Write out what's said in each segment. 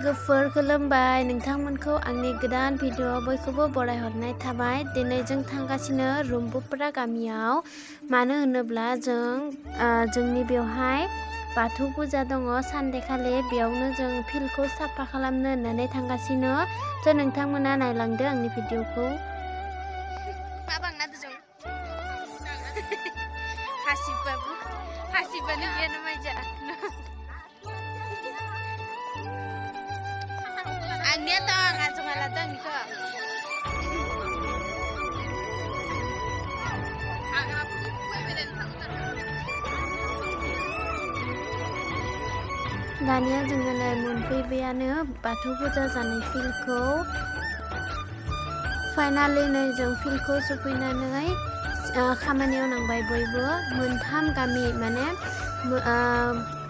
लोगोफोर खुलुमबाय नोंथांमोनखौ आंनि गोदान भिडिअ बयखौबो बरायहरनाय थाबाय। दिनै जों थांगासिनो रुम्बुपरा गामियाव, मानो होनोब्ला जोंनि बेवहाय बाथौ फुजा दङ सानदेखालि। बेयावनो जों फिल्डखौ साफा खालामनो होननानै थांगासिनो। स' नोंथांमोना नायलांदो आंनि भिडिअखौ। Angnya tong ngajung alatang niko. दानिया जोङो मोनफैबायानो बाथौ फुजा जानाय फिल्डखौ। फाइनालि नै जों फिल्डखौ सफैनानै खामानियाव नांबाय बयबो। मोनथाम गामि माने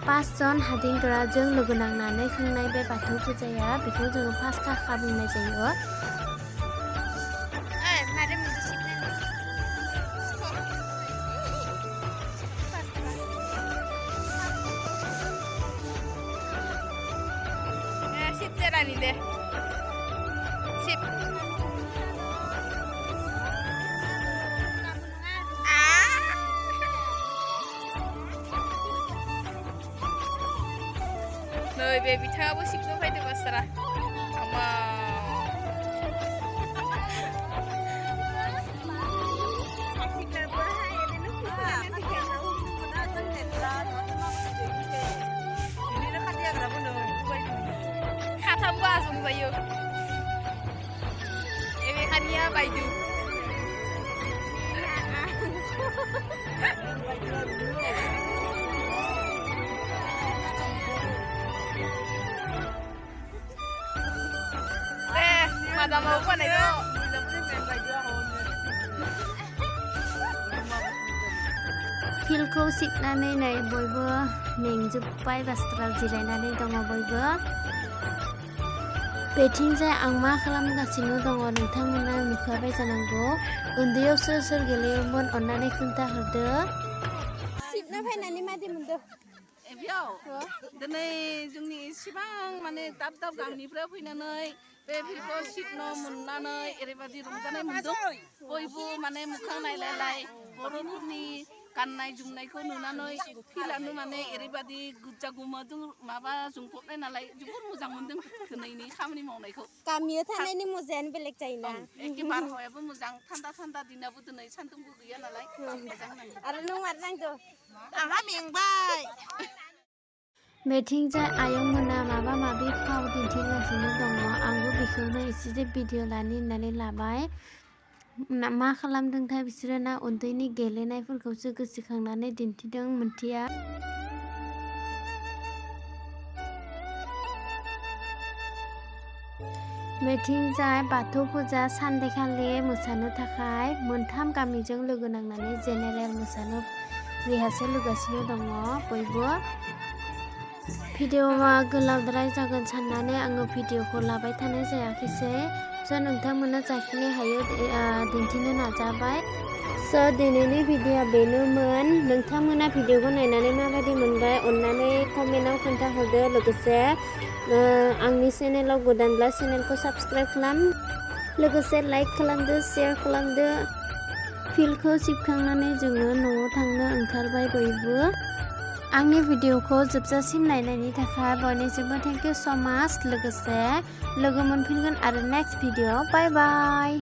5 जन हादिंग्राजों लोगो नांनानै खुंनाय बे बाथौ फुजाया, बेखौ जोङो फास्ट थाखा बुंनाय जायो। Sip terani deh. Sip. Nơi baby thao bố ship nó phải được basara. Ama. Kata buah zoom bayu. Ini hanya baju. Madam mau apa nih do? फिल्डखौ सिबनानै नै बयबो मेंजोब्बाय, बास्ट्राल जिरायनानै दङ बयबो। बेथिंजाय आं मा खालामगासिनो दङ नोंथांमोना नुखाबाय जानांगौ। उन्दैयाव सोर सोर गेलेयोमोन अन्नानै खोन्थाहरदो। सिबना फैनानै मादि मोनदो? बेयाव दिनै जोंनि इसेबां माने दाब दाब गामिनिफ्राय फैनानै बे फिल्डखौ सिबनो मोननानै ओरैबायदि रंजानाय मोनदों। बयबो माने मोखां नायलायलाय बर'फोरनि गाननाय जोमनायखौ नुनानै फिल्डआनो माने ओरैबायदि गोजा गोमोजों माबा जोंफबनाय नालाय जोबोर मोजां मोनदों दिनैनि खामानि मावनायखौ। गामियाव थानायनि मजायानो बेलेग जायोना। एखे बारहावायाबो मोजां, थान्दा दिनाबो दिनै सान्दुंबो गैया नालाय मोजां नाङो। आरो नों मार नांदो? आंहा मेंबाय। बेथिंजाय आयंमोना माबा माबि फाव दिन्थिगासिनो दङ। आंबो बेखौनो एसे भिडिअ लानि होननानै लाबाय। मा खालामदोंथाय बिसोरो ना उन्दैनि गेलेनायफोरखौसो गोसोखांनानै दिन्थिदों मोनथिया। बेथिंजाय बाथौ फुजा सानदेखालि मोसानो थाखाय मोनथाम गामिजों लोगो नांनानै जेनेरेल मोसानो रिहार्सेल होगासिनो दङ बयबो। भिडिअआ गोलावद्राय जागोन साननानै आङो भिडिअखौ लाबाय थानाय जायाखैसै। स' नोंथांमोना जाखिनि हायो दिन्थिनो नाजाबाय। स' दिनैनि भिडिअआ बेनोमोन। नोंथांमोना भिडिअखौ नायनानै माबायदि मोनबाय अन्नानै कमेन्टआव खोन्थाहरदो। लोगोसे आंनि चेनेलाव गोदानब्ला चेनेलखौ साबस्क्राइब खालाम। लोगोसे लाइक खालामदो, शेयार खालामदो। फिल्डखौ सिबखांनानै जोङो न'आव थांनो ओंखारबाय बयबो। आंनि भिडिअखौ जोबजासिम नायनायनि थाखाय बयनिसिमबो थेंक इउ स' माच। लोगोसे लोगो मोनफिनगोन आरो नेक्स्ट भिडिअ। बाय बाय।